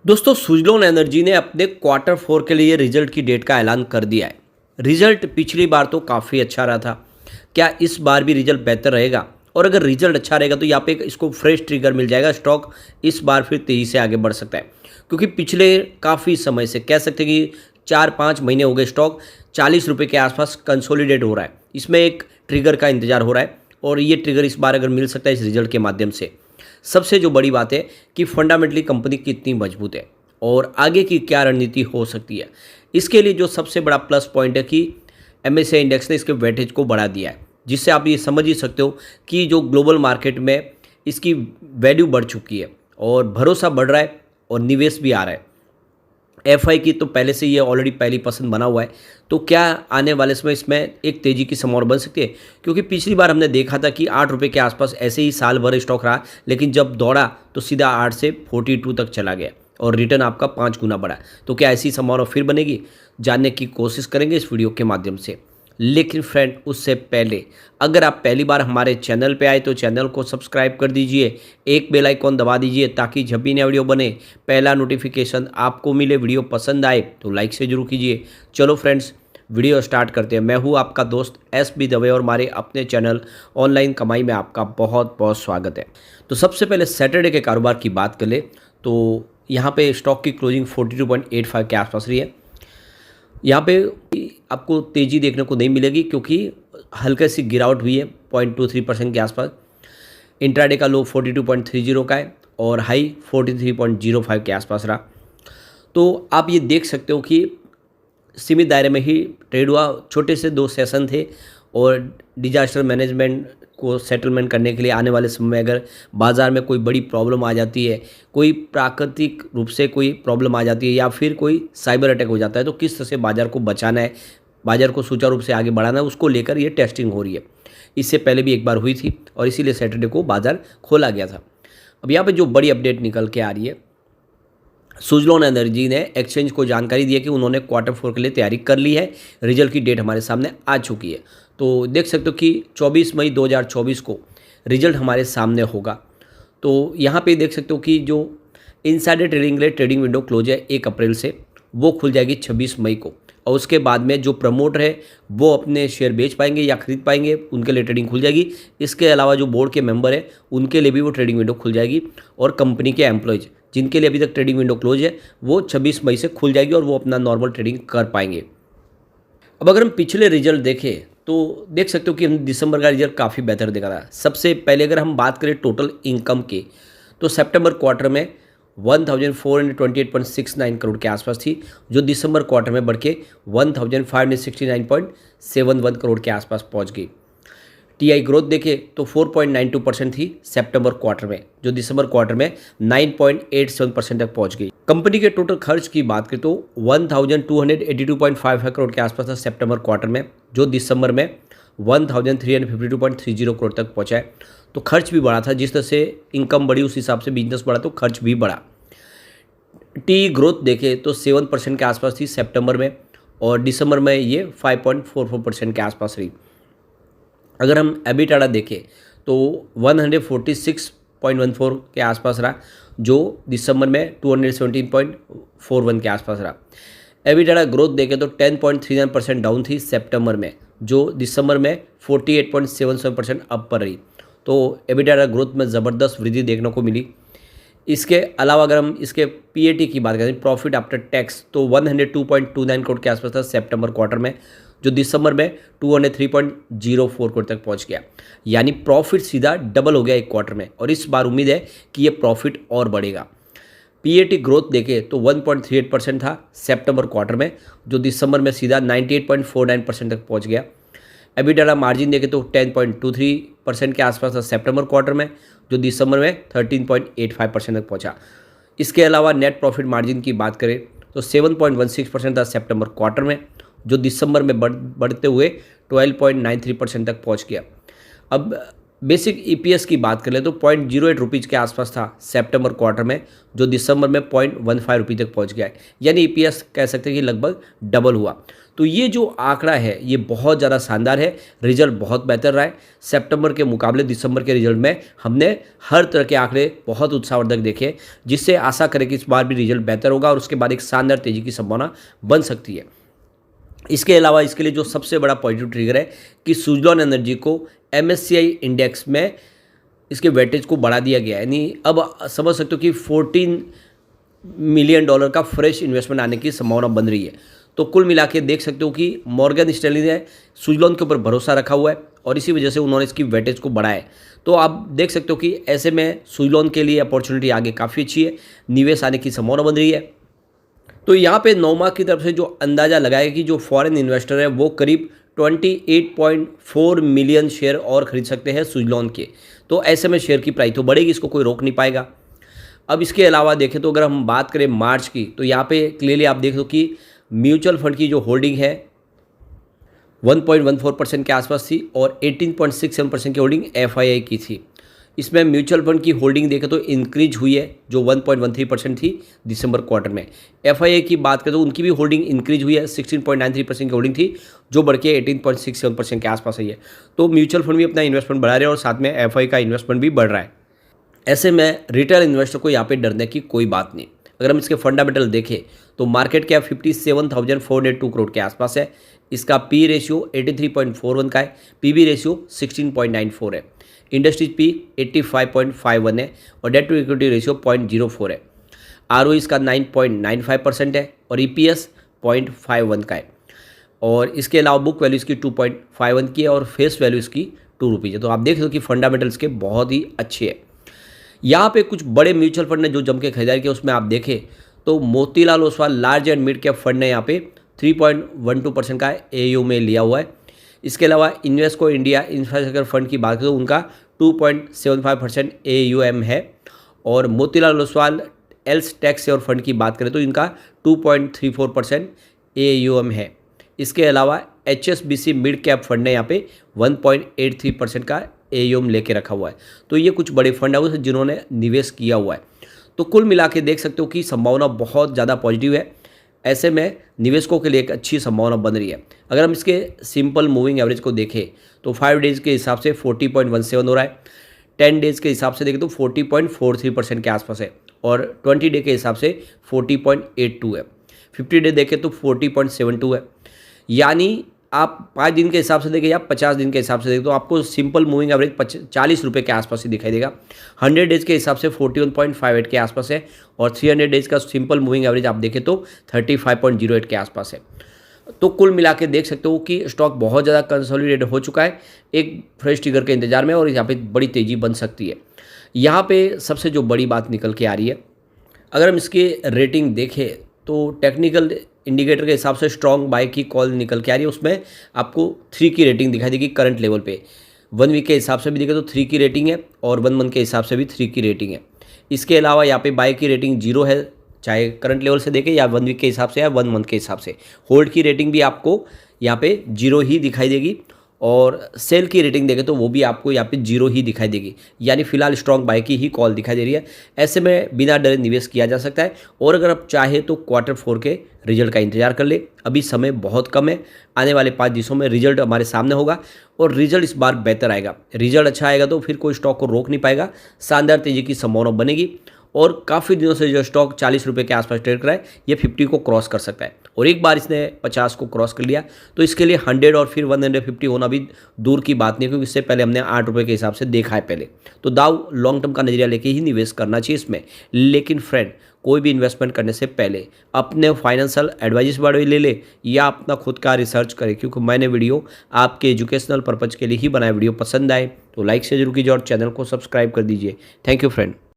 दोस्तों सुजलोन एनर्जी ने अपने क्वार्टर फोर के लिए रिजल्ट की डेट का ऐलान कर दिया है। रिजल्ट पिछली बार तो काफ़ी अच्छा रहा था। क्या इस बार भी रिजल्ट बेहतर रहेगा? और अगर रिजल्ट अच्छा रहेगा तो यहाँ पे इसको फ्रेश ट्रिगर मिल जाएगा। स्टॉक इस बार फिर तेज़ी से आगे बढ़ सकता है, क्योंकि पिछले काफ़ी समय से कह सकते हैं कि 4-5 महीने हो गए स्टॉक 40 रुपये के आसपास कंसोलिडेट हो रहा है। इसमें एक ट्रिगर का इंतजार हो रहा है और ये ट्रिगर इस बार अगर मिल सकता है इस रिजल्ट के माध्यम से। सबसे जो बड़ी बात है कि फंडामेंटली कंपनी कितनी मजबूत है और आगे की क्या रणनीति हो सकती है। इसके लिए जो सबसे बड़ा प्लस पॉइंट है कि एमएससीआई इंडेक्स ने इसके वेटेज को बढ़ा दिया है, जिससे आप ये समझ ही सकते हो कि जो ग्लोबल मार्केट में इसकी वैल्यू बढ़ चुकी है और भरोसा बढ़ रहा है और निवेश भी आ रहा है। एफआई की तो पहले से ये ऑलरेडी पहली पसंद बना हुआ है। तो क्या आने वाले समय इसमें एक तेज़ी की संभावना बन सकती है? क्योंकि पिछली बार हमने देखा था कि 8 रुपये के आसपास ऐसे ही साल भर स्टॉक रहा, लेकिन जब दौड़ा तो सीधा 8 से 42 तक चला गया और रिटर्न आपका 5 गुना बढ़ा। तो क्या ऐसी संभावना फिर बनेगी? जानने की कोशिश करेंगे इस वीडियो के माध्यम से। लेकिन फ्रेंड, उससे पहले अगर आप पहली बार हमारे चैनल पे आए तो चैनल को सब्सक्राइब कर दीजिए, एक बेल आइकॉन दबा दीजिए ताकि जब भी नया वीडियो बने पहला नोटिफिकेशन आपको मिले। वीडियो पसंद आए तो लाइक से जरूर कीजिए। चलो फ्रेंड्स, वीडियो स्टार्ट करते हैं। मैं हूँ आपका दोस्त एस बी दवे और हमारे अपने चैनल ऑनलाइन कमाई में आपका बहुत बहुत स्वागत है। तो सबसे पहले सैटरडे के कारोबार की बात कर ले तो यहाँ पे स्टॉक की क्लोजिंग 42.85 के आसपास रही है। यहाँ पे आपको तेज़ी देखने को नहीं मिलेगी क्योंकि हल्के सी गिरावट हुई है 0.23% के आसपास। इंट्राडे का लो 42.30 का है और हाई 43.05 के आसपास रहा। तो आप ये देख सकते हो कि सीमित दायरे में ही ट्रेड हुआ। छोटे से 2 सेशन थे और डिजास्टर मैनेजमेंट को सेटलमेंट करने के लिए आने वाले समय में अगर बाज़ार में कोई बड़ी प्रॉब्लम आ जाती है, कोई प्राकृतिक रूप से कोई प्रॉब्लम आ जाती है या फिर कोई साइबर अटैक हो जाता है, तो किस तरह से बाज़ार को बचाना है, बाज़ार को सुचारू रूप से आगे बढ़ाना है, उसको लेकर ये टेस्टिंग हो रही है। इससे पहले भी एक बार हुई थी और इसीलिए सैटरडे को बाज़ार खोला गया था। अब यहाँ पर जो बड़ी अपडेट निकल के आ रही है, सुजलोन एनर्जी ने एक्सचेंज को जानकारी दी है कि उन्होंने क्वार्टर फोर के लिए तैयारी कर ली है। रिजल्ट की डेट हमारे सामने आ चुकी है। तो देख सकते हो कि 24 मई 2024 को रिजल्ट हमारे सामने होगा। तो यहाँ पे देख सकते हो कि जो इनसाइडर ट्रेडिंग के लिए ट्रेडिंग विंडो क्लोज है 1 अप्रैल से, वो खुल जाएगी 26 मई को। और उसके बाद में जो प्रमोटर है वो अपने शेयर बेच पाएंगे या खरीद पाएंगे, उनके लिए ट्रेडिंग खुल जाएगी। इसके अलावा जो बोर्ड के मेंबर हैं उनके लिए भी वो ट्रेडिंग विंडो खुल जाएगी और कंपनी के एम्प्लॉयज़ जिनके लिए अभी तक ट्रेडिंग विंडो क्लोज है वो 26 मई से खुल जाएगी और वो अपना नॉर्मल ट्रेडिंग कर पाएंगे। अब अगर हम पिछले रिजल्ट देखें तो देख सकते हो कि हम दिसंबर का रिजल्ट काफ़ी बेहतर दिखा रहा है। सबसे पहले अगर हम बात करें टोटल इनकम की तो सितंबर क्वार्टर में 1428.69 करोड़ के आसपास थी, जो दिसंबर क्वार्टर में बढ़ के 1569.71 करोड़ के आसपास पहुंच गई। टीआई ग्रोथ देखें तो 4.92% थी सितंबर क्वार्टर में, जो दिसंबर क्वार्टर में 9.87% तक पहुंच गई। कंपनी के टोटल खर्च की बात करें तो 1282.55 करोड़ के आसपास था सितंबर क्वार्टर में, जो दिसंबर में 1352.30 करोड़ तक पहुंचा है। तो खर्च भी बढ़ा था। जिस तरह से इनकम बढ़ी उस हिसाब से बिजनेस बढ़ा तो खर्च भी बढ़ा। टी ग्रोथ देखें तो 7% के आसपास थी सितंबर में और दिसंबर में ये 5.44% के आसपास रही। अगर हम एबिटाडा देखें तो 146.14 के आसपास रहा, जो दिसंबर में 217.41 के आसपास रहा। एबिटाडा ग्रोथ देखें तो 10.39% डाउन थी सितंबर में, जो दिसंबर में 48.77% अप पर रही। तो एबिटाडा ग्रोथ में ज़बरदस्त वृद्धि देखने को मिली। इसके अलावा अगर हम इसके पीएटी की बात करें, प्रॉफिट आफ्टर टैक्स, तो 102.29 करोड़ के आसपास था सितंबर क्वार्टर में, जो दिसंबर में 203.04 करोड़ तक पहुंच गया। यानी प्रॉफिट सीधा डबल हो गया एक क्वार्टर में और इस बार उम्मीद है कि ये प्रॉफिट और बढ़ेगा। पीएटी ग्रोथ देखें तो 1.38% था सितंबर क्वार्टर में, जो दिसंबर में सीधा 98.49% तक पहुंच गया। एबिटाडा मार्जिन देखें तो 10.23% के आसपास था सितंबर क्वार्टर में, जो दिसंबर में 13.85% तक पहुंचा। इसके अलावा नेट प्रॉफिट मार्जिन की बात करें तो 7.16% था सितंबर क्वार्टर में, जो दिसंबर में बढ़ते हुए 12.93% तक पहुंच गया। अब बेसिक ईपीएस की बात करें तो 0.08 रुपीज़ के आसपास था सितंबर क्वार्टर में, जो दिसंबर में 0.15 रुपये तक पहुंच गया है। यानी ईपीएस कह सकते हैं कि लगभग डबल हुआ। तो ये जो आंकड़ा है ये बहुत ज़्यादा शानदार है। रिजल्ट बहुत बेहतर रहा है सितंबर के मुकाबले। दिसंबर के रिजल्ट में हमने हर तरह के आंकड़े बहुत उत्साहवर्धक देखे, जिससे आशा करें कि इस बार भी रिजल्ट बेहतर होगा और उसके बाद एक शानदार तेजी की संभावना बन सकती है। इसके अलावा इसके लिए जो सबसे बड़ा पॉजिटिव ट्रिगर है कि सुजलॉन एनर्जी को MSCI इंडेक्स में इसके वेटेज को बढ़ा दिया गया है। यानी अब समझ सकते हो कि $14 मिलियन का फ्रेश इन्वेस्टमेंट आने की संभावना बन रही है। तो कुल मिला के देख सकते हो कि मॉर्गन स्टैनली ने सुजलॉन के ऊपर भरोसा रखा हुआ है और इसी वजह से उन्होंने इसकी वेटेज को बढ़ाया है। तो आप देख सकते हो कि ऐसे में सुजलॉन के लिए अपॉर्चुनिटी आगे काफ़ी अच्छी है, निवेश आने की संभावना बन रही है। तो यहाँ पे नोमा की तरफ से जो अंदाज़ा लगाया कि जो फॉरेन इन्वेस्टर है वो करीब 28.4 मिलियन शेयर और खरीद सकते हैं सुजलॉन के। तो ऐसे में शेयर की प्राइस तो बढ़ेगी, इसको कोई रोक नहीं पाएगा। अब इसके अलावा देखें तो अगर हम बात करें मार्च की, तो यहाँ पे क्लियरली आप देख लो कि म्यूचुअल फंड की जो होल्डिंग है 1.14% के आसपास थी और 18.67% की होल्डिंग FII की थी। इसमें म्यूचुअल फंड की होल्डिंग देखें तो इंक्रीज हुई है, जो 1.13% थी दिसंबर क्वार्टर में। FII की बात करें तो उनकी भी होल्डिंग इंक्रीज हुई है, 16.93% की होल्डिंग थी, जो बढ़ के 18.67% के आसपास आई है। तो म्यूचुअल फंड भी अपना इन्वेस्टमेंट बढ़ा रहे हैं और साथ में FII का इन्वेस्टमेंट भी बढ़ रहा है। ऐसे में रिटेल इन्वेस्टर को यहाँ पे डरने की कोई बात नहीं। अगर हम इसके फंडामेंटल देखें तो मार्केट कैप 57,402 करोड़ के आसपास है। इसका पी रेशियो 83.41 का है, पीबी रेशियो 16.94 है, इंडस्ट्रीज पी 85.51 है और डेट टू इक्विटी रेशियो 0.04 है। ROE इसका 9.95% है और EPS 0.51 का है। और इसके अलावा बुक वैल्यू इसकी 2.51 की है और फेस वैल्यू इसकी 2 रुपीज़ है। तो आप देख लो कि फंडामेंटल्स के बहुत ही अच्छे हैं। यहाँ पे कुछ बड़े म्यूचुअल फंड ने जो जम के खरीदारी किया, उसमें आप देखें तो Motilal Oswal large and mid cap fund ने यहाँ पे 3.12% का AUM में लिया हुआ है। इसके अलावा इन्वेस्को इंडिया इंफ्रास्ट्रक्चर फंड की बात करें तो उनका 2.75% AUM है और मोतीलाल ओसवाल एल्स टैक्स और फंड की बात करें तो इनका 2.34% AUM है। इसके अलावा HSBC मिड कैप फंड ने यहाँ पे 1.83% का AUM लेके रखा हुआ है। तो ये कुछ बड़े फंड है जिन्होंने निवेश किया हुआ है। तो कुल मिला के देख सकते हो कि संभावना बहुत ज़्यादा पॉजिटिव है। ऐसे में निवेशकों के लिए एक अच्छी संभावना बन रही है। अगर हम इसके सिंपल मूविंग एवरेज को देखें तो 5 डेज़ के हिसाब से 40.17 हो रहा है, 10 डेज़ के हिसाब से देखें तो 40.43% के आसपास है और 20 डे के हिसाब से 40.82 है, 50 डे देखें तो 40.72 है। यानी आप 5 दिन के हिसाब से देखें या 50 दिन के हिसाब से देखें तो आपको सिंपल मूविंग एवरेज 40 रुपये के आसपास ही दिखाई देगा। 100 डेज़ के हिसाब से 41.58 के आसपास है और 300 डेज़ का सिंपल मूविंग एवरेज आप देखें तो 35.08 के आसपास है। तो कुल मिला के देख सकते हो कि स्टॉक बहुत ज़्यादा कंसोलिडेट हो चुका है, एक फ्रेश ट्रिगर के इंतजार में और यहाँ पे बड़ी तेज़ी बन सकती है। यहाँ पे सबसे जो बड़ी बात निकल के आ रही है, अगर हम इसकी रेटिंग देखें तो टेक्निकल इंडिकेटर के हिसाब से स्ट्रॉन्ग बाय की कॉल निकल के आ रही है। उसमें आपको 3 की रेटिंग दिखाई देगी करंट लेवल पे। 1 वीक के हिसाब से भी देखें तो 3 की रेटिंग है और 1 मंथ के हिसाब से भी 3 की रेटिंग है। इसके अलावा यहाँ पे बाय की रेटिंग 0 है, चाहे करंट लेवल से देखें या 1 वीक के हिसाब से या 1 मंथ के हिसाब से। होल्ड की रेटिंग भी आपको यहाँ पे 0 ही दिखाई देगी और सेल की रेटिंग देखें तो वो भी आपको यहाँ पे 0 ही दिखाई देगी। यानी फिलहाल स्ट्रॉन्ग बाय की ही कॉल दिखाई दे रही है। ऐसे में बिना डरे निवेश किया जा सकता है और अगर आप चाहे तो Q4 के रिजल्ट का इंतजार कर ले। अभी समय बहुत कम है, आने वाले 5 दिनों में रिजल्ट हमारे सामने होगा और रिजल्ट इस बार बेहतर आएगा। रिजल्ट अच्छा आएगा तो फिर कोई स्टॉक को रोक नहीं पाएगा, शानदार तेजी की संभावना बनेगी और काफ़ी दिनों से जो स्टॉक 40 रुपये के आसपास ट्रेड कर रहा है ये 50 को क्रॉस कर सकता है और एक बार इसने 50 को क्रॉस कर लिया तो इसके लिए 100 और फिर 150 होना भी दूर की बात नहीं, क्योंकि इससे पहले हमने 8 रुपये के हिसाब से देखा है पहले। तो दाव लॉन्ग टर्म का नजरिया लेके ही निवेश करना चाहिए इसमें। लेकिन फ्रेंड, कोई भी इन्वेस्टमेंट करने से पहले अपने फाइनेंशियल एडवाइस बारे ले ले या अपना खुद का रिसर्च करें, क्योंकि मैंने वीडियो आपके एजुकेशनल पर्पज़ के लिए ही बनाया। वीडियो पसंद आए तो लाइक से जरूर कीजिए और चैनल को सब्सक्राइब कर दीजिए। Thank you friend.